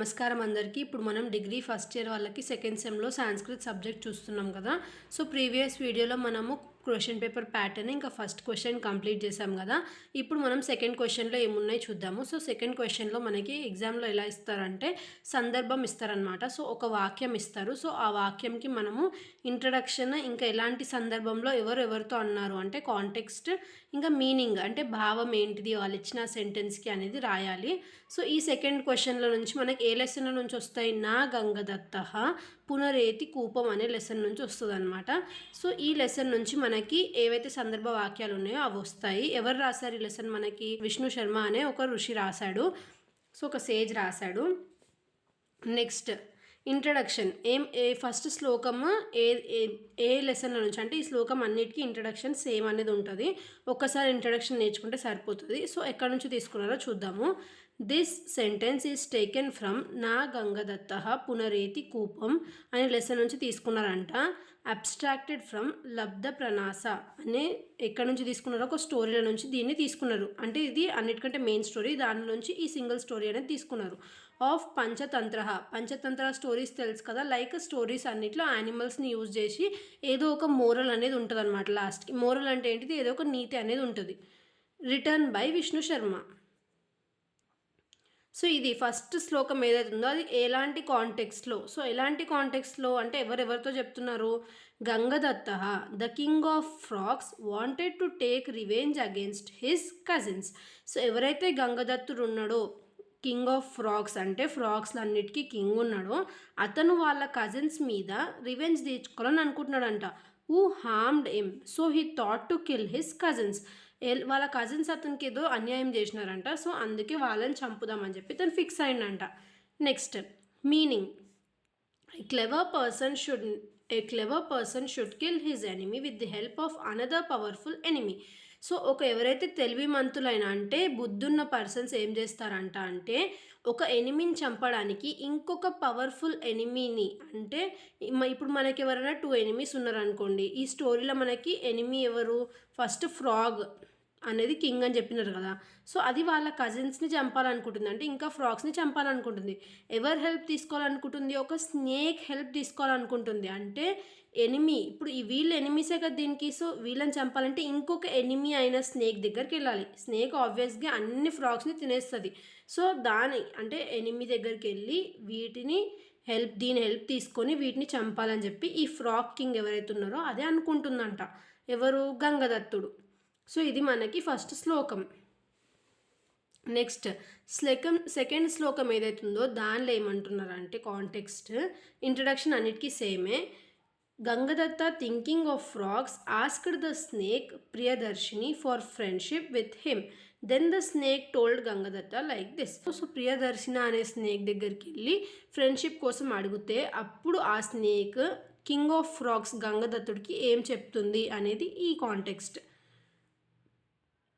నమస్కారం అందరికీ. ఇప్పుడు మనం డిగ్రీ ఫస్ట్ ఇయర్ వాళ్ళకి సెకండ్ సెమ్లో సాంస్క్రిట్ సబ్జెక్ట్ చూస్తున్నాం కదా. సో ప్రీవియస్ వీడియోలో మనము క్వశ్చన్ పేపర్ ప్యాటర్న్ ఇంకా ఫస్ట్ క్వశ్చన్ కంప్లీట్ చేసాం కదా. ఇప్పుడు మనం సెకండ్ క్వశ్చన్లో ఏమున్నాయి చూద్దాము. సో సెకండ్ క్వశ్చన్లో మనకి ఎగ్జామ్లో ఎలా ఇస్తారంటే సందర్భం ఇస్తారనమాట. సో ఒక వాక్యం ఇస్తారు. సో ఆ వాక్యంకి మనము ఇంట్రడక్షన్, ఇంకా ఎలాంటి సందర్భంలో ఎవరితో అన్నారు అంటే కాంటెక్స్ట్, ఇంకా మీనింగ్ అంటే భావం ఏంటిది వాళ్ళు ఇచ్చిన సెంటెన్స్కి అనేది రాయాలి. సో ఈ సెకండ్ క్వశ్చన్లో నుంచి మనకి ఏ లెసన్ నుంచి వస్తాయి? నా గంగదత్త పునరేతి కూపం అనే లెసన్ నుంచి వస్తుంది అనమాట. సో ఈ లెసన్ నుంచి మనకి ఏవైతే సందర్భ వాక్యాలు ఉన్నాయో అవి వస్తాయి. ఎవరు రాశారు ఈ లెసన్? మనకి విష్ణు శర్మ అనే ఒక ఋషి రాశాడు. సో ఒక సేజ్ రాశాడు. నెక్స్ట్ ఇంట్రడక్షన్ ఫస్ట్ శ్లోకము ఏ లెసన్ల నుంచి అంటే ఈ శ్లోకం అన్నిటికీ ఇంట్రడక్షన్ సేమ్ అనేది ఉంటుంది. ఒక్కసారి ఇంట్రడక్షన్ నేర్చుకుంటే సరిపోతుంది. సో ఎక్కడి నుంచి తీసుకున్నారో చూద్దాము. This sentence is taken from నా గంగదత్త పునరేతి కూపం అనే లెసన్ నుంచి తీసుకున్నారంట. అబ్స్ట్రాక్టెడ్ ఫ్రమ్ లబ్ధ ప్రణాస అనే ఎక్కడి నుంచి తీసుకున్నారో ఒక స్టోరీల నుంచి దీన్ని తీసుకున్నారు. అంటే ఇది అన్నిటికంటే మెయిన్ స్టోరీ, దాని నుంచి ఈ సింగిల్ స్టోరీ అనేది తీసుకున్నారు. ఆఫ్ పంచతంత్ర స్టోరీస్ తెలుసు కదా, లైక్ స్టోరీస్ అన్నిట్లో యానిమల్స్ని యూజ్ చేసి ఏదో ఒక మోరల్ అనేది ఉంటుంది అనమాట. లాస్ట్కి మోరల్ అంటే ఏంటిది, ఏదో ఒక నీతి అనేది ఉంటుంది. Written by Vishnu Sharma. So ఇది ఫస్ట్ శ్లోకం ఏదైతే ఉందో అది ఎలాంటి కాంటెక్స్ట్లో అంటే ఎవరితో చెప్తున్నారు? Gangadatta the king of frogs wanted to take revenge against his cousins. So ఎవరైతే గంగదత్తుడు ఉన్నాడో, కింగ్ ఆఫ్ ఫ్రాగ్స్ అంటే ఫ్రాగ్స్లన్నిటికీ కింగ్ ఉన్నాడో, అతను వాళ్ళ కజిన్స్ మీద రివెంజ్ తీర్చుకోవాలని అనుకుంటున్నాడంట. Who harmed him so he thought to kill his cousins. వాళ్ళ కజిన్స్ అతనికి ఏదో అన్యాయం చేసినారంట. సో అందుకే వాళ్ళని చంపుదామని చెప్పి తను ఫిక్స్ అయిందంట. Next meaning, A clever person should kill his enemy with the help of another powerful enemy. So ఎవరైతే తెలివిమంతులైన అంటే బుద్ధున్న పర్సన్స్ ఏం చేస్తారంట అంటే ఒక ఎనిమీని చంపడానికి ఇంకొక పవర్ఫుల్ ఎనిమీని, అంటే ఇప్పుడు మనకి ఎవరైనా 2 ఎనిమీస్ ఉన్నారనుకోండి. ఈ స్టోరీలో మనకి ఎనిమీ ఎవరు? ఫస్ట్ ఫ్రాగ్ అనేది కింగ్ అని చెప్పినారు కదా. సో అది వాళ్ళ కజిన్స్ని చంపాలనుకుంటుంది, అంటే ఇంకా ఫ్రాగ్స్ని చంపాలనుకుంటుంది. ఎవరు హెల్ప్ తీసుకోవాలనుకుంటుంది? ఒక స్నేక్ హెల్ప్ తీసుకోవాలనుకుంటుంది. అంటే ఎనిమీ, ఇప్పుడు వీళ్ళు ఎనిమీసే కదా దీనికి. సో వీళ్ళని చంపాలంటే ఇంకొక ఎనిమీ అయిన స్నేక్ దగ్గరికి వెళ్ళాలి. స్నేక్ ఆబ్వియస్గా అన్ని ఫ్రాగ్స్ని తినేస్తుంది. సో అంటే ఎనిమీ దగ్గరికి వెళ్ళి దీని హెల్ప్ తీసుకొని వీటిని చంపాలని చెప్పి ఈ ఫ్రాగ్ కింగ్ ఎవరైతే ఉన్నారో అదే అనుకుంటుందంట. ఎవరు? గంగదత్తుడు. సో ఇది మనకి ఫస్ట్ శ్లోకం. నెక్స్ట్ సెకండ్ శ్లోకం ఏదైతుందో దానిలో ఏమంటున్నారంటే కాంటెక్స్ట్, ఇంట్రడక్షన్ అన్నిటికీ సేమే. Gangadatta thinking of frogs asked the snake Priyadarshini for friendship with him. Then the snake told Gangadatta like this. So Priyadarshini అనే స్నేక్ దగ్గరికి వెళ్ళి ఫ్రెండ్షిప్ కోసం అడిగితే అప్పుడు ఆ స్నేక్ కింగ్ ఆఫ్ ఫ్రాగ్స్ గంగదత్తుడికి ఏం చెప్తుంది అనేది ఈ context.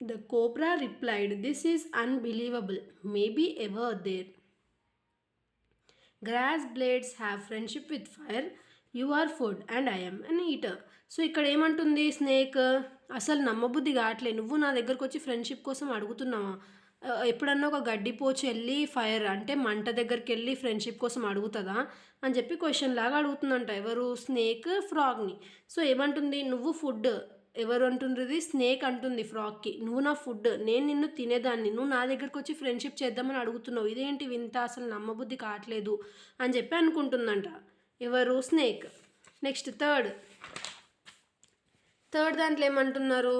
The cobra replied, "This is unbelievable. Maybe ever there. Grass blades have friendship with fire. You are food and I am an eater." So ఇక్కడ ఏమంటుంది స్నేక్? అసలు నమ్మబుద్ధి కావట్లే, నువ్వు నా దగ్గరకు వచ్చి ఫ్రెండ్షిప్ కోసం అడుగుతున్నావా? ఎప్పుడన్నా ఒక గడ్డిపోచి వెళ్ళి ఫైర్ అంటే మంట దగ్గరికి వెళ్ళి ఫ్రెండ్షిప్ కోసం అడుగుతుందా అని చెప్పి క్వశ్చన్ లాగా అడుగుతుందంట. ఎవరు? స్నేక్ ఫ్రాగ్ని. సో ఏమంటుంది? నువ్వు ఫుడ్. ఎవరు అంటుంది? స్నేక్ అంటుంది ఫ్రాగ్కి, నువ్వు నా ఫుడ్, నేను నిన్ను తినేదాన్ని, నువ్వు నా దగ్గరకు వచ్చి ఫ్రెండ్షిప్ చేద్దామని అడుగుతున్నావు, ఇదేంటి వింత, అసలు నమ్మబుద్ధి కావట్లేదు అని చెప్పి అనుకుంటుందంట. ఎవరు? స్నేక్. నెక్స్ట్ థర్డ్ దాంట్లో ఏమంటున్నారు?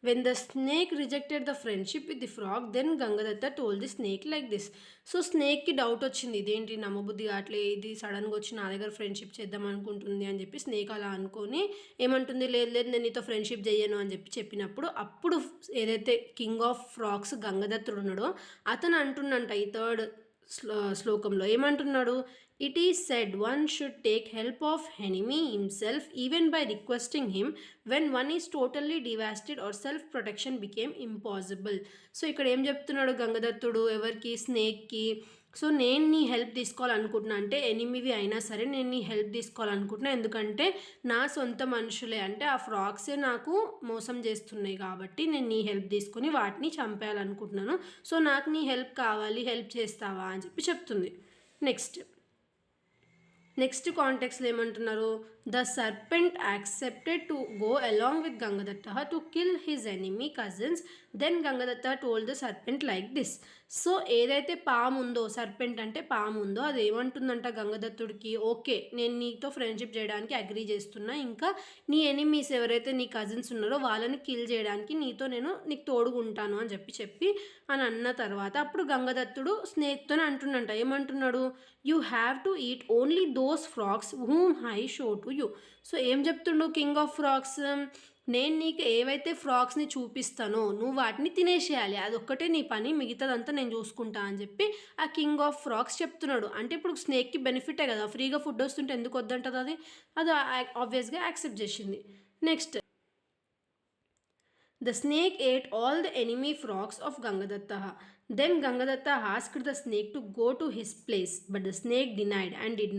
When the snake rejected the friendship with the frog then Gangadatta told the snake like this. So స్నేక్కి డౌట్ వచ్చింది, ఇదేంటి నమ్మబుద్ధి కావట్లే, ఇది సడన్గా వచ్చి నా దగ్గర ఫ్రెండ్షిప్ చేద్దాం అనుకుంటుంది అని చెప్పి స్నేక్ అలా అనుకొని ఏమంటుంది? లేదు నేను నీతో ఫ్రెండ్షిప్ చేయను అని చెప్పినప్పుడు అప్పుడు ఏదైతే కింగ్ ఆఫ్ ఫ్రాగ్స్ గంగదత్తుడు ఉన్నాడో అతను అంటున్నంట ఈ థర్డ్ శ్లోకంలో ఏమంటున్నాడు? It is said one should take help of enemy himself even by requesting him when one is totally devastated or self protection became impossible. So ఇక్కడ ఏం చెప్తున్నాడు గంగదత్తుడు? ఎవరికి? స్నేక్కి. సో నేను నీ హెల్ప్ తీసుకోవాలనుకుంటున్నా, అంటే ఎనిమివి అయినా సరే నేను నీ హెల్ప్ తీసుకోవాలనుకుంటున్నా, ఎందుకంటే నా సొంత మనుషులే, అంటే ఆ ఫ్రాగ్సే నాకు మోసం చేస్తున్నాయి కాబట్టి నేను నీ హెల్ప్ తీసుకొని వాటిని చంపేయాలనుకుంటున్నాను. సో నాకు నీ హెల్ప్ కావాలి, హెల్ప్ చేస్తావా అని చెప్పి చెప్తుంది. నెక్స్ట్ కాంటెక్స్లో ఏమంటున్నారు, the serpent accepted to go along with Gangadatta to kill his enemy cousins, then Gangadatta told the serpent like this. So ఏదైతే పాము ఉందో, సర్పెంట్ అంటే పాము ఉందో, అది ఏమంటుందంట గంగదత్తుడికి, ఓకే నేను నీతో ఫ్రెండ్షిప్ చేయడానికి అగ్రీ చేస్తున్నా, ఇంకా నీ ఎనిమీస్ ఎవరైతే నీ కజిన్స్ ఉన్నారో వాళ్ళని కిల్ చేయడానికి నీకు తోడుగుంటాను అని చెప్పి అని అన్న తర్వాత అప్పుడు గంగదత్తుడు స్నేక్తోనే అంటున్నంట, ఏమంటున్నాడు, you have to eat only those frocks whom I show to you. So ఏం చెప్తుండు కింగ్ ఆఫ్ ఫ్రాక్స్, నేను నీకు ఏవైతే ఫ్రాక్స్ని చూపిస్తానో నువ్వు వాటిని తినేసేయాలి, అదొక్కటే నీ పని, మిగతాదంతా నేను చూసుకుంటా అని చెప్పి ఆ కింగ్ ఆఫ్ ఫ్రాక్స్ చెప్తున్నాడు. అంటే ఇప్పుడు స్నేక్కి బెనిఫిటే కదా, ఫ్రీగా ఫుడ్ వస్తుంటే ఎందుకు వద్దంటుంది అది ఆబ్వియస్గా యాక్సెప్ట్ చేసింది. Next, the snake ate all the enemy frogs of Gangadatta. Then Gangadatta asked the snake to go to his place, but the snake denied and did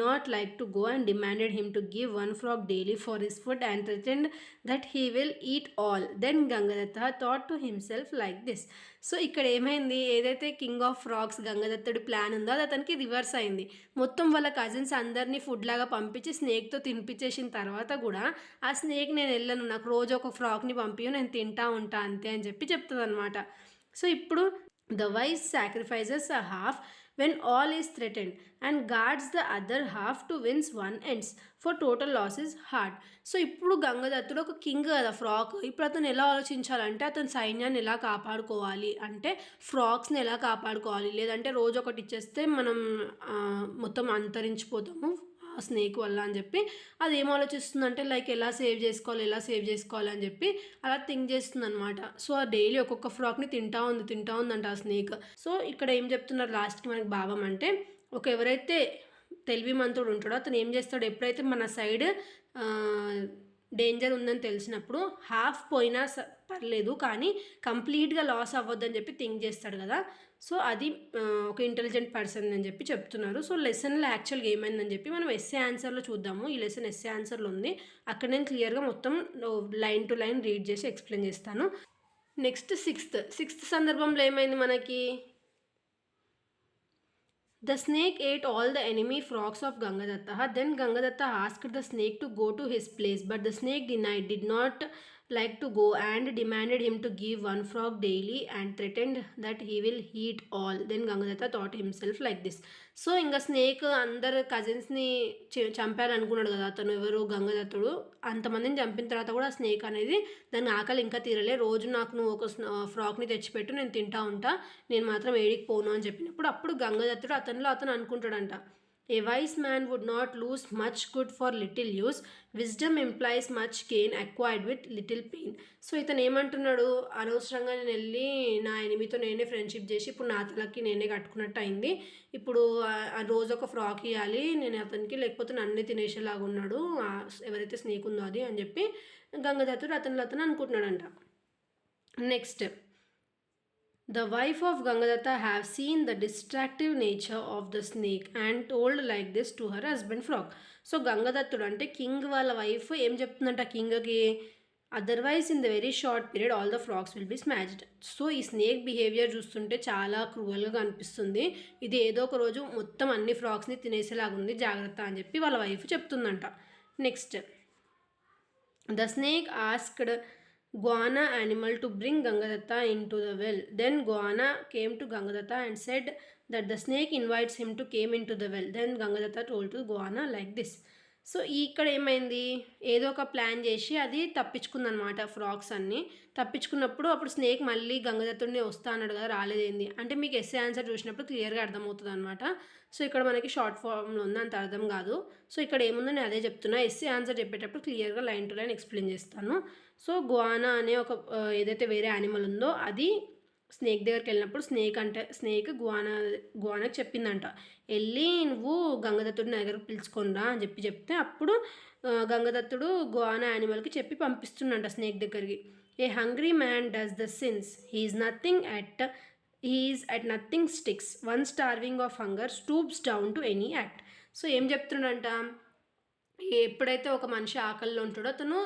not like to go and demanded him to give one frog daily for his food and threatened that he will eat all. Then Gangadatta thought to himself like this. So ఇక్కడ ఏమైంది, ఏదైతే king of frogs గంగదత్తుడి plan ఉందో అది అతనికి reverse అయింది. మొత్తం వాళ్ళ cousins అందరినీ ఫుడ్ లాగా పంపించి స్నేక్తో తినిపించేసిన తర్వాత కూడా ఆ స్నేక్ నేను వెళ్ళను, నాకు రోజు ఒక ఫ్రాక్ని పంపించు, నేను తింటా ఉంటా అంతే అని చెప్తుంది అనమాట. సో ఇప్పుడు the wise sacrifices a half when all is threatened and guards the other half to wins one ends for total loss is hard. So ఇప్పుడు గంగదత్తుడు ఒక కింగ్ కదా ఫ్రాక్, ఇప్పుడు అతను ఎలా ఆలోచించాలంటే అతని సైన్యాన్ని ఎలా కాపాడుకోవాలి, అంటే ఫ్రాక్స్ని ఎలా కాపాడుకోవాలి, లేదంటే రోజు ఒకటి ఇచ్చేస్తే మనం మొత్తం అంతరించిపోతాము స్నేక్ వల్ల అని చెప్పి అది ఏం ఆలోచిస్తుందంటే లైక్ ఎలా సేవ్ చేసుకోవాలి అని చెప్పి అలా థింక్ చేస్తుంది అనమాట. సో ఆ డైలీ ఒక్కొక్క ఫ్రాక్ని తింటా ఉందంట ఆ స్నేక్. సో ఇక్కడ ఏం చెప్తున్నారు లాస్ట్కి మనకి భావం అంటే, ఎవరైతే తెలివిమంతుడు ఉంటాడో అతను ఏం చేస్తాడు, ఎప్పుడైతే మన సైడ్ డేంజర్ ఉందని తెలిసినప్పుడు హాఫ్ పోయినా పర్లేదు కానీ కంప్లీట్గా లాస్ అవ్వద్దని చెప్పి థింక్ చేస్తాడు కదా. సో అది ఒక ఇంటెలిజెంట్ పర్సన్ అని చెప్పి చెప్తున్నారు. సో లెసన్లో యాక్చువల్గా ఏమైందని చెప్పి మనం ఎస్సే ఆన్సర్లో చూద్దాము. ఈ లెసన్ ఎస్సే ఆన్సర్లో ఉంది, అక్కడ నేను క్లియర్గా మొత్తం లైన్ టు లైన్ రీడ్ చేసి ఎక్స్ప్లెయిన్ చేస్తాను. నెక్స్ట్ సిక్స్త్ సందర్భంలో ఏమైంది మనకి, the snake ate all the enemy frogs of Gangadatta. Then Gangadatta asked the snake to go to his place, but the snake denied, did not like to go and demanded him to give one frog daily and threatened that he will eat all. Then Gangadatta thought himself like this. So ఇంకా snake అందరు కజిన్స్ని చంపాలనుకున్నాడు కదా అతను, ఎవరు గంగదత్తుడు, అంతమందిని చంపిన తర్వాత కూడా snake అనేది దాని ఆకలి ఇంకా తీరలే, రోజు నాకు నువ్వు ఒక ఫ్రాక్ని తెచ్చిపెట్టు, నేను తింటా ఉంటా, నేను మాత్రం ఏడికి పోను అని చెప్పినప్పుడు అప్పుడు గంగదత్తుడు అతను అనుకుంటాడంట, A wise man would not lose much good for little use. Wisdom implies much gain acquired with little pain. So ఇతను ఏమంటున్నాడు, అనవసరంగా నేను వెళ్ళి నా ఎనిమితో నేనే ఫ్రెండ్షిప్ చేసి ఇప్పుడు నా తలకి నేనే కట్టుకున్నట్టు అయింది, ఇప్పుడు రోజు ఒక ఫ్రాక్ ఇవ్వాలి నేను అతనికి, లేకపోతే నన్నే తినేసేలాగా ఉన్నాడు ఎవరైతే స్నేక్ ఉందో అది అని చెప్పి గంగదత్తుడు అతను అనుకుంటున్నాడంట. Next, the wife of Gangadatta have seen the distractive nature of the snake and told like this to her husband frog. So గంగదత్తుడు అంటే కింగ్ వాళ్ళ వైఫ్ ఏం చెప్తుందంట కింగ్కి, otherwise in the very short period all the frogs will be smashed. So ఈ snake behaviour చూస్తుంటే చాలా క్రూవల్గా అనిపిస్తుంది, ఇది ఏదో ఒక రోజు మొత్తం అన్ని ఫ్రాక్స్ని తినేసేలాగుంది, జాగ్రత్త అని చెప్పి వాళ్ళ వైఫ్ చెప్తుందంట. Next, the snake asked Guana animal to bring Gangadatta into the well. Then Guana came to Gangadatta and said that the snake invites him to came into the well. Then Gangadatta told to Guana like this. So ఇక్కడ ఏమైంది, ఏదో ఒక plan చేసి అది తప్పించుకుందనమాట frocks అన్నీ. తప్పించుకున్నప్పుడు అప్పుడు snake మళ్ళీ గంగదత్తుడిని వస్తా అన్నాడు కదా, రాలేదేంది అంటే మీకు ఎస్సే ఆన్సర్ చూసినప్పుడు క్లియర్గా అర్థమవుతుంది అనమాట. సో ఇక్కడ మనకి షార్ట్ ఫామ్లో ఉంది, అంత అర్థం కాదు. సో ఇక్కడ ఏముందో నేను అదే చెప్తున్నా, ఎస్సే ఆన్సర్ చెప్పేటప్పుడు క్లియర్గా లైన్ టు లైన్ ఎక్స్ప్లెయిన్ చేస్తాను. సో గువానా అనే ఒక ఏదైతే వేరే యానిమల్ ఉందో అది స్నేక్ దగ్గరికి వెళ్ళినప్పుడు స్నేక్ గువానాకి చెప్పిందంట, వెళ్ళి నువ్వు గంగదత్తుడిని దగ్గరకు పిలుచుకోనరా అని చెప్తే అప్పుడు గంగదత్తుడు గువానా యానిమల్కి చెప్పి పంపిస్తుండంట స్నేక్ దగ్గరికి. A hungry man does the sins, he is at nothing sticks, one starving of hunger stoops down to any act. So ఏం చెప్తుండంట, ఎప్పుడైతే ఒక మనిషి ఆకలిలో ఉంటాడో అతను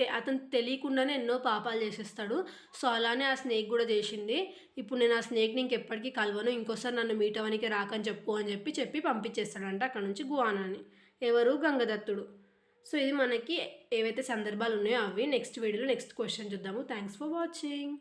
అతను తెలియకుండానే ఎన్నో పాపాలు చేసేస్తాడు. సో అలానే ఆ స్నేక్ కూడా చేసింది. ఇప్పుడు నేను ఆ స్నేక్ని ఇంకెప్పటికీ కలవను, ఇంకోసారి నన్ను మీట్ అవ్వడానికి రాకని చెప్పి పంపించేస్తాడంట అక్కడ నుంచి గువానాని. ఎవరు? గంగదత్తుడు. సో ఇది మనకి ఏవైతే సందర్భాలు ఉన్నాయో అవి. నెక్స్ట్ వీడియోలో నెక్స్ట్ క్వశ్చన్ చూద్దాము. Thanks for watching.